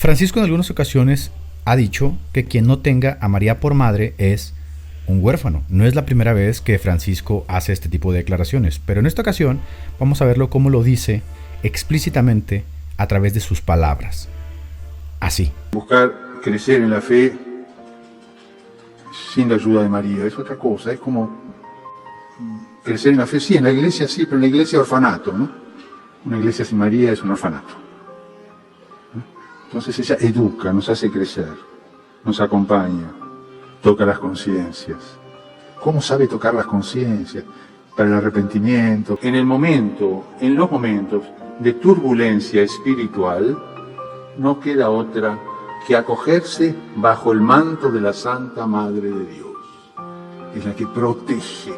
Francisco en algunas ocasiones ha dicho que quien no tenga a María por madre es un huérfano. No es la primera vez que Francisco hace este tipo de declaraciones, pero en esta ocasión vamos a verlo cómo lo dice explícitamente a través de sus palabras. Así. Buscar crecer en la fe sin la ayuda de María es otra cosa, es como crecer en la fe, sí, en la iglesia sí, pero en la iglesia orfanato, ¿no? Una iglesia sin María es un orfanato. Entonces ella educa, nos hace crecer, nos acompaña, toca las conciencias. ¿Cómo sabe tocar las conciencias? Para el arrepentimiento. En los momentos de turbulencia espiritual, no queda otra que acogerse bajo el manto de la Santa Madre de Dios. Es la que protege,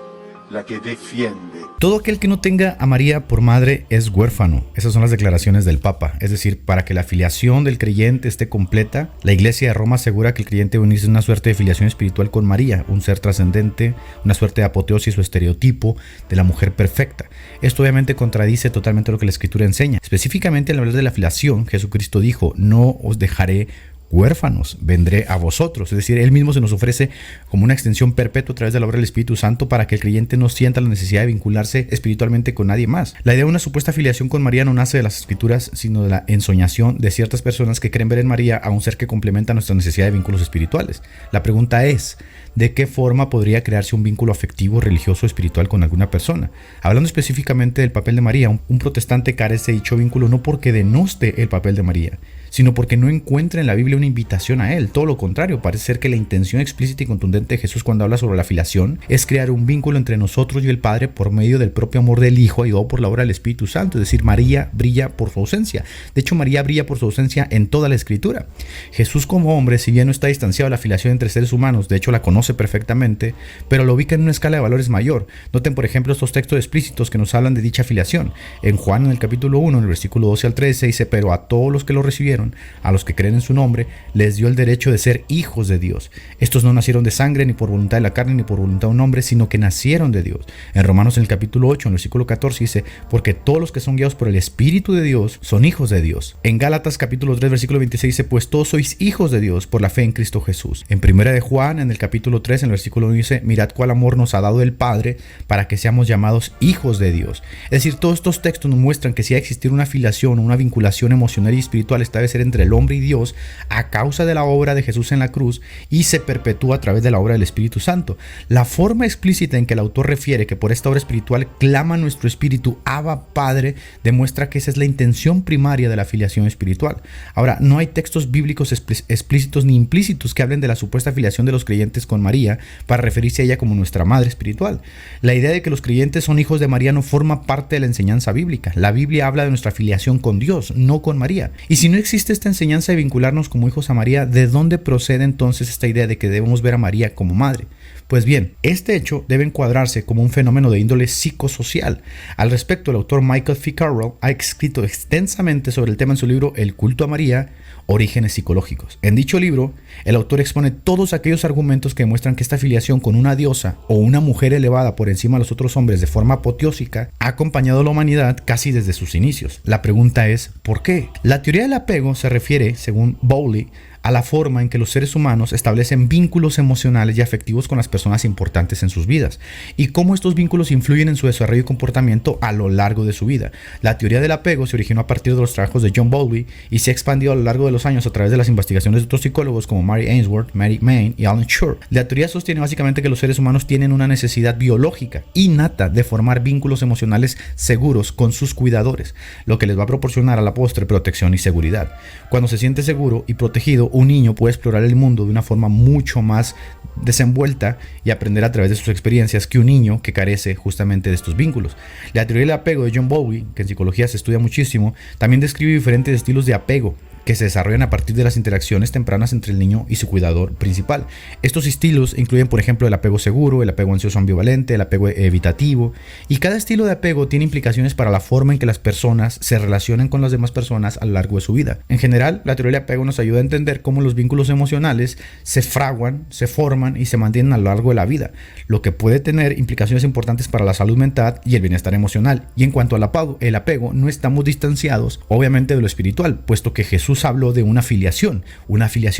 la que defiende. Todo aquel que no tenga a María por madre es huérfano. Esas son las declaraciones del Papa. Es decir, para que la filiación del creyente esté completa, la Iglesia de Roma asegura que el creyente debe unirse en una suerte de filiación espiritual con María, un ser trascendente, una suerte de apoteosis o estereotipo de la mujer perfecta. Esto obviamente contradice totalmente lo que la Escritura enseña. Específicamente al hablar de la filiación, Jesucristo dijo: no os dejaré huérfanos, vendré a vosotros. Es decir, Él mismo se nos ofrece como una extensión perpetua a través de la obra del Espíritu Santo para que el creyente no sienta la necesidad de vincularse espiritualmente con nadie más. La idea de una supuesta filiación con María no nace de las Escrituras, sino de la ensoñación de ciertas personas que creen ver en María a un ser que complementa nuestra necesidad de vínculos espirituales. La pregunta es: ¿de qué forma podría crearse un vínculo afectivo, religioso o espiritual con alguna persona? Hablando específicamente del papel de María, un protestante carece de dicho vínculo no porque denoste el papel de María, sino porque no encuentra en la Biblia una invitación a él. Todo lo contrario, parece ser que la intención explícita y contundente de Jesús cuando habla sobre la filiación es crear un vínculo entre nosotros y el Padre por medio del propio amor del Hijo ayudado por la obra del Espíritu Santo. Es decir, María brilla por su ausencia. De hecho, María brilla por su ausencia en toda la Escritura. Jesús como hombre, si bien no está distanciado de la filiación entre seres humanos, de hecho la conoce perfectamente, pero lo ubica en una escala de valores mayor. Noten, por ejemplo, estos textos explícitos que nos hablan de dicha filiación. En Juan, en el capítulo 1, en el versículo 12 al 13, dice: pero a todos los que lo recibieron, a los que creen en su nombre, les dio el derecho de ser hijos de Dios. Estos no nacieron de sangre, ni por voluntad de la carne, ni por voluntad de un hombre, sino que nacieron de Dios. En Romanos, en el capítulo 8, en el versículo 14, dice: porque todos los que son guiados por el Espíritu de Dios son hijos de Dios. En Gálatas, capítulo 3, versículo 26, dice: pues todos sois hijos de Dios por la fe en Cristo Jesús. En Primera de Juan, en el capítulo 3, en el versículo 1, dice: mirad cuál amor nos ha dado el Padre para que seamos llamados hijos de Dios. Es decir, todos estos textos nos muestran que si hay que existir una filiación o una vinculación emocional y espiritual, esta debe ser entre el hombre y Dios a causa de la obra de Jesús en la cruz y se perpetúa a través de la obra del Espíritu Santo. La forma explícita en que el autor refiere que por esta obra espiritual clama nuestro espíritu Abba Padre demuestra que esa es la intención primaria de la filiación espiritual. Ahora, no hay textos bíblicos explícitos ni implícitos que hablen de la supuesta filiación de los creyentes con María para referirse a ella como nuestra madre espiritual. La idea de que los creyentes son hijos de María no forma parte de la enseñanza bíblica. La Biblia habla de nuestra filiación con Dios, no con María. Y si no existe esta enseñanza de vincularnos como hijos a María, ¿de dónde procede entonces esta idea de que debemos ver a María como madre? Pues bien, este hecho debe encuadrarse como un fenómeno de índole psicosocial. Al respecto, el autor Michael Ficarro ha escrito extensamente sobre el tema en su libro El culto a María, Orígenes psicológicos. En dicho libro, el autor expone todos aquellos argumentos que demuestran que esta filiación con una diosa o una mujer elevada por encima de los otros hombres de forma apoteósica ha acompañado a la humanidad casi desde sus inicios. La pregunta es, ¿por qué? La teoría del apego se refiere, según Bowley, a la forma en que los seres humanos establecen vínculos emocionales y afectivos con las personas importantes en sus vidas y cómo estos vínculos influyen en su desarrollo y comportamiento a lo largo de su vida. La teoría del apego se originó a partir de los trabajos de John Bowlby y se ha expandido a lo largo de los años a través de las investigaciones de otros psicólogos como Mary Ainsworth, Mary Main y Alan Shore. La teoría sostiene básicamente que los seres humanos tienen una necesidad biológica innata de formar vínculos emocionales seguros con sus cuidadores, lo que les va a proporcionar a la postre protección y seguridad. Cuando se siente seguro y protegido, un niño puede explorar el mundo de una forma mucho más desenvuelta y aprender a través de sus experiencias que un niño que carece justamente de estos vínculos. La teoría del apego de John Bowlby, que en psicología se estudia muchísimo, también describe diferentes estilos de apego que se desarrollan a partir de las interacciones tempranas entre el niño y su cuidador principal. Estos estilos incluyen, por ejemplo, el apego seguro, el apego ansioso ambivalente, el apego evitativo, y cada estilo de apego tiene implicaciones para la forma en que las personas se relacionan con las demás personas a lo largo de su vida. En general, la teoría del apego nos ayuda a entender cómo los vínculos emocionales se fraguan, se forman y se mantienen a lo largo de la vida, lo que puede tener implicaciones importantes para la salud mental y el bienestar emocional. Y en cuanto al apego, no estamos distanciados, obviamente, de lo espiritual, puesto que Jesús Jesús habló de una filiación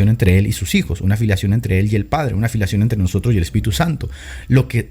entre Él y sus hijos, una filiación entre Él y el Padre, una filiación entre nosotros y el Espíritu Santo. Lo que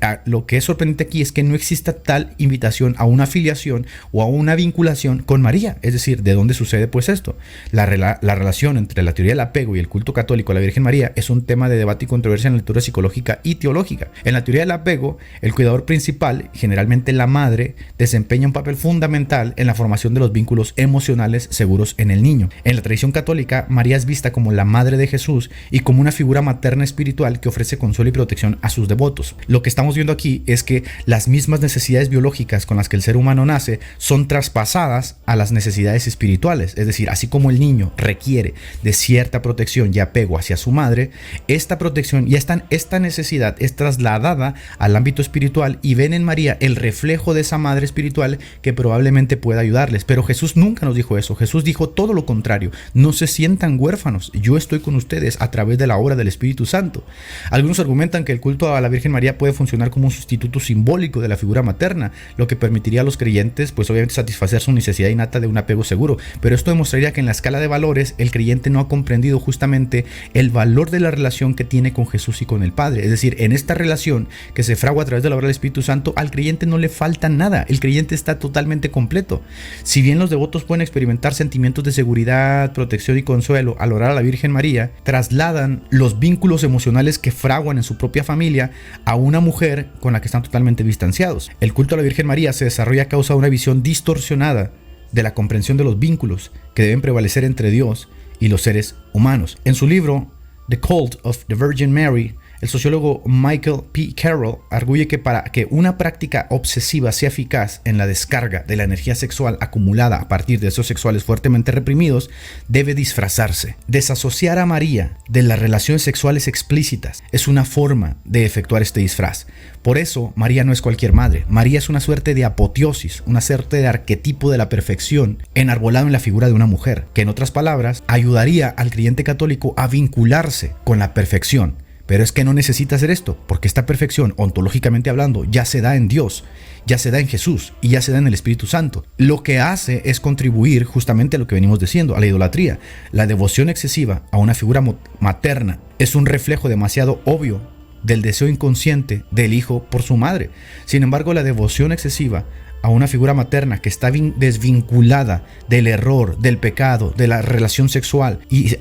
es sorprendente aquí es que no exista tal invitación a una filiación o a una vinculación con María. Es decir, ¿de dónde sucede pues esto? La relación entre la teoría del apego y el culto católico a la Virgen María es un tema de debate y controversia en la lectura psicológica y teológica. En la teoría del apego, el cuidador principal, generalmente la madre, desempeña un papel fundamental en la formación de los vínculos emocionales seguros en el niño. En la tradición católica, María es vista como la madre de Jesús y como una figura materna espiritual que ofrece consuelo y protección a sus devotos. Lo que estamos viendo aquí es que las mismas necesidades biológicas con las que el ser humano nace son traspasadas a las necesidades espirituales. Es decir, así como el niño requiere de cierta protección y apego hacia su madre, esta protección y esta necesidad es trasladada al ámbito espiritual y ven en María el reflejo de esa madre espiritual que probablemente pueda ayudarles. Pero Jesús nunca nos dijo eso. Jesús dijo todo lo contrario: no se sientan huérfanos, yo estoy con ustedes a través de la obra del Espíritu Santo. Algunos argumentan que el culto a la Virgen María puede funcionar como un sustituto simbólico de la figura materna, lo que permitiría a los creyentes pues obviamente satisfacer su necesidad innata de un apego seguro, pero esto demostraría que en la escala de valores el creyente no ha comprendido justamente el valor de la relación que tiene con Jesús y con el Padre. Es decir, en esta relación que se fragua a través de la obra del Espíritu Santo, al creyente no le falta nada, el creyente está totalmente completo. Si bien los devotos pueden experimentar sentimientos de seguridad, protección y consuelo al orar a la Virgen María, trasladan los vínculos emocionales que fraguan en su propia familia a una mujer con la que están totalmente distanciados. El culto a la Virgen María se desarrolla a causa de una visión distorsionada de la comprensión de los vínculos que deben prevalecer entre Dios y los seres humanos. En su libro The Cult of the Virgin Mary, el sociólogo Michael P. Carroll arguye que para que una práctica obsesiva sea eficaz en la descarga de la energía sexual acumulada a partir de deseos sexuales fuertemente reprimidos, debe disfrazarse. Desasociar a María de las relaciones sexuales explícitas es una forma de efectuar este disfraz. Por eso, María no es cualquier madre. María es una suerte de apoteosis, una suerte de arquetipo de la perfección enarbolado en la figura de una mujer, que en otras palabras ayudaría al creyente católico a vincularse con la perfección. Pero es que no necesita hacer esto, porque esta perfección, ontológicamente hablando, ya se da en Dios, ya se da en Jesús y ya se da en el Espíritu Santo. Lo que hace es contribuir justamente a lo que venimos diciendo, a la idolatría. La devoción excesiva a una figura materna es un reflejo demasiado obvio del deseo inconsciente del hijo por su madre. Sin embargo, la devoción excesiva a una figura materna que está desvinculada del error, del pecado, de la relación sexual y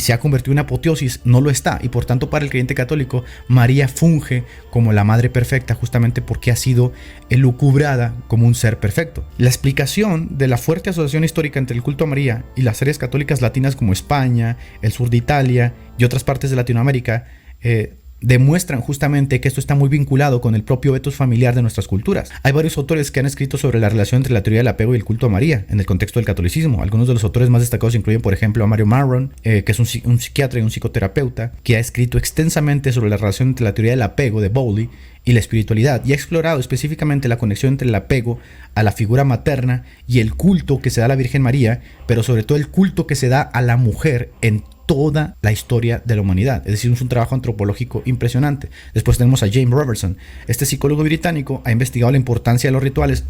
se ha convertido en apoteosis, no lo está. Y por tanto, para el creyente católico, María funge como la madre perfecta justamente porque ha sido elucubrada como un ser perfecto. La explicación de la fuerte asociación histórica entre el culto a María y las áreas católicas latinas como España, el sur de Italia y otras partes de Latinoamérica demuestran justamente que esto está muy vinculado con el propio etos familiar de nuestras culturas. Hay varios autores que han escrito sobre la relación entre la teoría del apego y el culto a María en el contexto del catolicismo. Algunos de los autores más destacados incluyen, por ejemplo, a Mario Marron, que es un psiquiatra y un psicoterapeuta, que ha escrito extensamente sobre la relación entre la teoría del apego de Bowley y la espiritualidad, y ha explorado específicamente la conexión entre el apego a la figura materna y el culto que se da a la Virgen María, pero sobre todo el culto que se da a la mujer en toda la historia de la humanidad. Es decir, es un trabajo antropológico impresionante. Después tenemos a James Robertson. Este psicólogo británico ha investigado la importancia de los rituales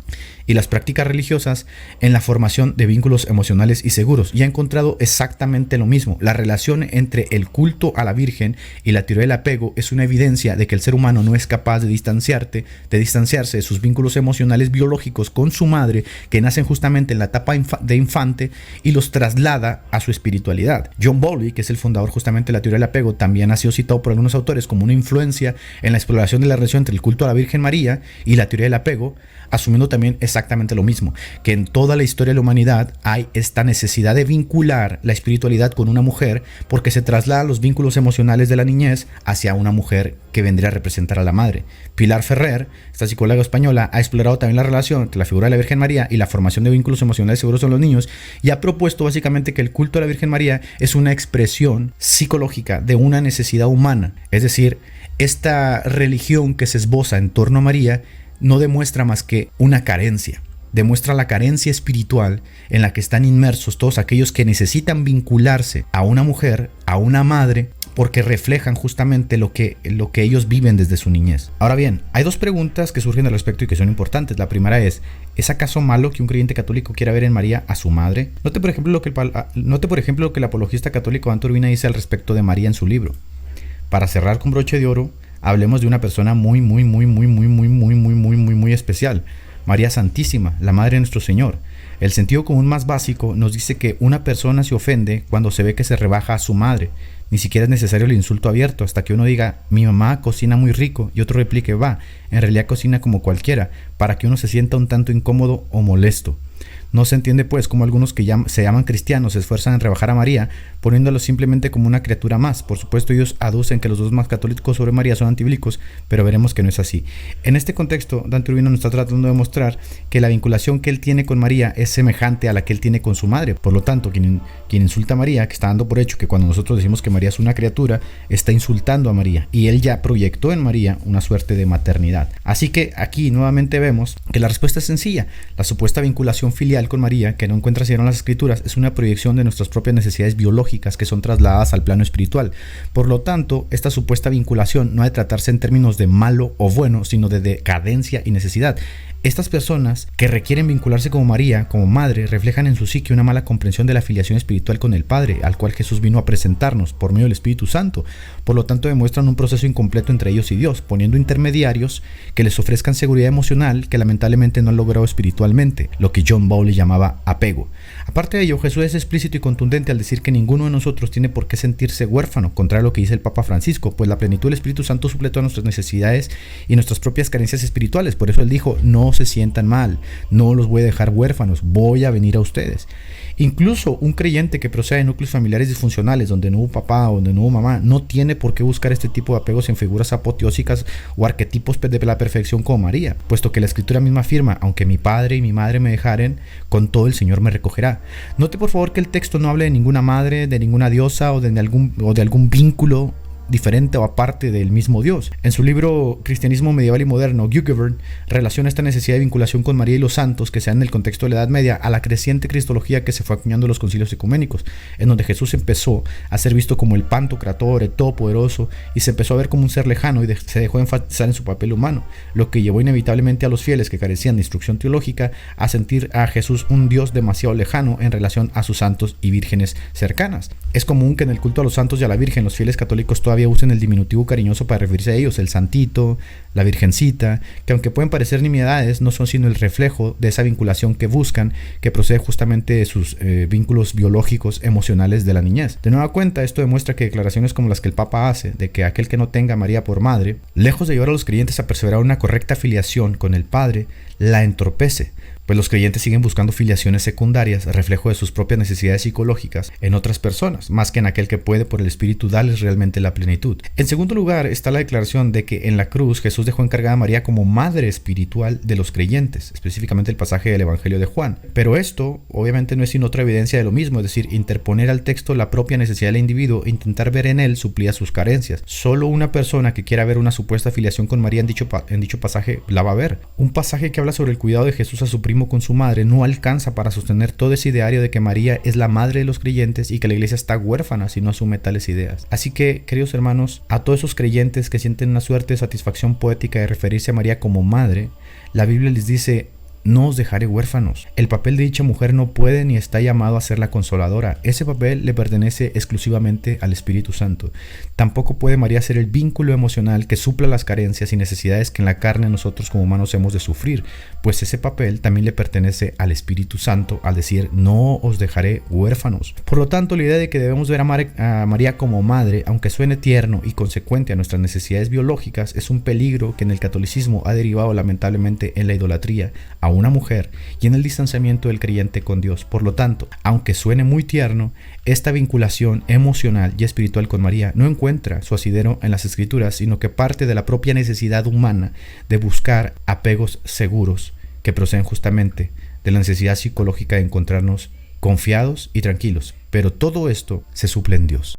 y las prácticas religiosas en la formación de vínculos emocionales y seguros, y ha encontrado exactamente lo mismo. La relación entre el culto a la Virgen y la teoría del apego es una evidencia de que el ser humano no es capaz de distanciarse de sus vínculos emocionales biológicos con su madre, que nacen justamente en la etapa de infante, y los traslada a su espiritualidad. John Bowlby, que es el fundador justamente de la teoría del apego, también ha sido citado por algunos autores como una influencia en la exploración de la relación entre el culto a la Virgen María y la teoría del apego, asumiendo también exactamente lo mismo, que en toda la historia de la humanidad hay esta necesidad de vincular la espiritualidad con una mujer, porque se trasladan los vínculos emocionales de la niñez hacia una mujer que vendría a representar a la madre. Pilar Ferrer, esta psicóloga española, ha explorado también la relación entre la figura de la Virgen María y la formación de vínculos emocionales seguros en los niños, y ha propuesto básicamente que el culto a la Virgen María es una expresión psicológica de una necesidad humana. Es decir, esta religión que se esboza en torno a María no demuestra más que una carencia. Demuestra la carencia espiritual en la que están inmersos todos aquellos que necesitan vincularse a una mujer, a una madre, porque reflejan justamente lo que ellos viven desde su niñez. Ahora bien, hay dos preguntas que surgen al respecto y que son importantes. La primera ¿es acaso malo que un creyente católico quiera ver en María a su madre? Note por ejemplo lo que el apologista católico Anton Urbina dice al respecto de María en su libro. Para cerrar con broche de oro, hablemos de una persona muy especial. María Santísima, la Madre de nuestro Señor. El sentido común más básico nos dice que una persona se ofende cuando se ve que se rebaja a su madre. Ni siquiera es necesario el insulto abierto hasta que uno diga, mi mamá cocina muy rico, y otro replique, va, en realidad cocina como cualquiera, para que uno se sienta un tanto incómodo o molesto. No se entiende pues cómo algunos que se llaman cristianos se esfuerzan en rebajar a María, poniéndolo simplemente como una criatura más. Por supuesto ellos aducen que los dos más católicos sobre María son antibíblicos, pero veremos que no es así. En este contexto, Dante Urbino nos está tratando de mostrar que la vinculación que él tiene con María es semejante a la que él tiene con su madre. Por lo tanto, quien insulta a María, que está dando por hecho que cuando nosotros decimos que María es una criatura, está insultando a María, y él ya proyectó en María una suerte de maternidad. Así que aquí nuevamente vemos que la respuesta es sencilla. La supuesta vinculación filial con María, que no encuentra sino en las escrituras, es una proyección de nuestras propias necesidades biológicas que son trasladadas al plano espiritual. Por lo tanto, esta supuesta vinculación no ha de tratarse en términos de malo o bueno, sino de decadencia y necesidad. Estas personas que requieren vincularse como María, como madre, reflejan en su psique una mala comprensión de la filiación espiritual con el Padre, al cual Jesús vino a presentarnos por medio del Espíritu Santo. Por lo tanto, demuestran un proceso incompleto entre ellos y Dios, poniendo intermediarios que les ofrezcan seguridad emocional que lamentablemente no han logrado espiritualmente, lo que John Bowley llamaba apego. Aparte de ello, Jesús es explícito y contundente al decir que ninguno de nosotros tiene por qué sentirse huérfano, contrario a lo que dice el Papa Francisco, pues la plenitud del Espíritu Santo suple todas nuestras necesidades y nuestras propias carencias espirituales. Por eso él dijo, no se sientan mal, no los voy a dejar huérfanos, voy a venir a ustedes. Incluso un creyente que procede de núcleos familiares disfuncionales, donde no hubo papá o donde no hubo mamá, no tiene por qué buscar este tipo de apegos en figuras apoteósicas o arquetipos de la perfección como María, puesto que la Escritura misma afirma, aunque mi padre y mi madre me dejaren, con todo el Señor me recogerá. Note por favor que el texto no hable de ninguna madre, de ninguna diosa o de algún vínculo diferente o aparte del mismo Dios. En su libro Cristianismo Medieval y Moderno, Kierkegaard relaciona esta necesidad de vinculación con María y los santos que se dan en el contexto de la Edad Media a la creciente cristología que se fue acuñando en los concilios ecuménicos, en donde Jesús empezó a ser visto como el Pantocrator, el Todopoderoso, y se empezó a ver como un ser lejano y se dejó enfatizar en su papel humano, lo que llevó inevitablemente a los fieles que carecían de instrucción teológica a sentir a Jesús un Dios demasiado lejano en relación a sus santos y vírgenes cercanas. Es común que en el culto a los santos y a la Virgen los fieles católicos todavía usen el diminutivo cariñoso para referirse a ellos, el santito, la virgencita, que aunque pueden parecer nimiedades, no son sino el reflejo de esa vinculación que buscan, que procede justamente de sus vínculos biológicos, emocionales de la niñez. De nueva cuenta, esto demuestra que declaraciones como las que el Papa hace, de que aquel que no tenga a María por madre, lejos de llevar a los creyentes a perseverar una correcta filiación con el Padre, la entorpece, pues los creyentes siguen buscando filiaciones secundarias, reflejo de sus propias necesidades psicológicas en otras personas, más que en aquel que puede por el Espíritu darles realmente la plenitud. En segundo lugar está la declaración de que en la cruz Jesús dejó encargada a María como madre espiritual de los creyentes, específicamente el pasaje del Evangelio de Juan. Pero esto obviamente no es sino otra evidencia de lo mismo, es decir, interponer al texto la propia necesidad del individuo e intentar ver en él suplía sus carencias. Solo una persona que quiera ver una supuesta filiación con María en dicho pasaje la va a ver. Un pasaje que habla sobre el cuidado de Jesús a su primo con su madre no alcanza para sostener todo ese ideario de que María es la madre de los creyentes y que la iglesia está huérfana si no asume tales ideas. Así que, queridos hermanos, a todos esos creyentes que sienten una suerte de satisfacción poética de referirse a María como madre, la Biblia les dice: no os dejaré huérfanos. El papel de dicha mujer no puede ni está llamado a ser la consoladora. Ese papel le pertenece exclusivamente al Espíritu Santo. Tampoco puede María ser el vínculo emocional que supla las carencias y necesidades que en la carne nosotros como humanos hemos de sufrir, pues ese papel también le pertenece al Espíritu Santo al decir: no os dejaré huérfanos. Por lo tanto, la idea de que debemos ver a María como madre, aunque suene tierno y consecuente a nuestras necesidades biológicas, es un peligro que en el catolicismo ha derivado lamentablemente en la idolatría a una mujer y en el distanciamiento del creyente con Dios. Por lo tanto, aunque suene muy tierno, esta vinculación emocional y espiritual con María no encuentra su asidero en las Escrituras, sino que parte de la propia necesidad humana de buscar apegos seguros que proceden justamente de la necesidad psicológica de encontrarnos confiados y tranquilos. Pero todo esto se suple en Dios.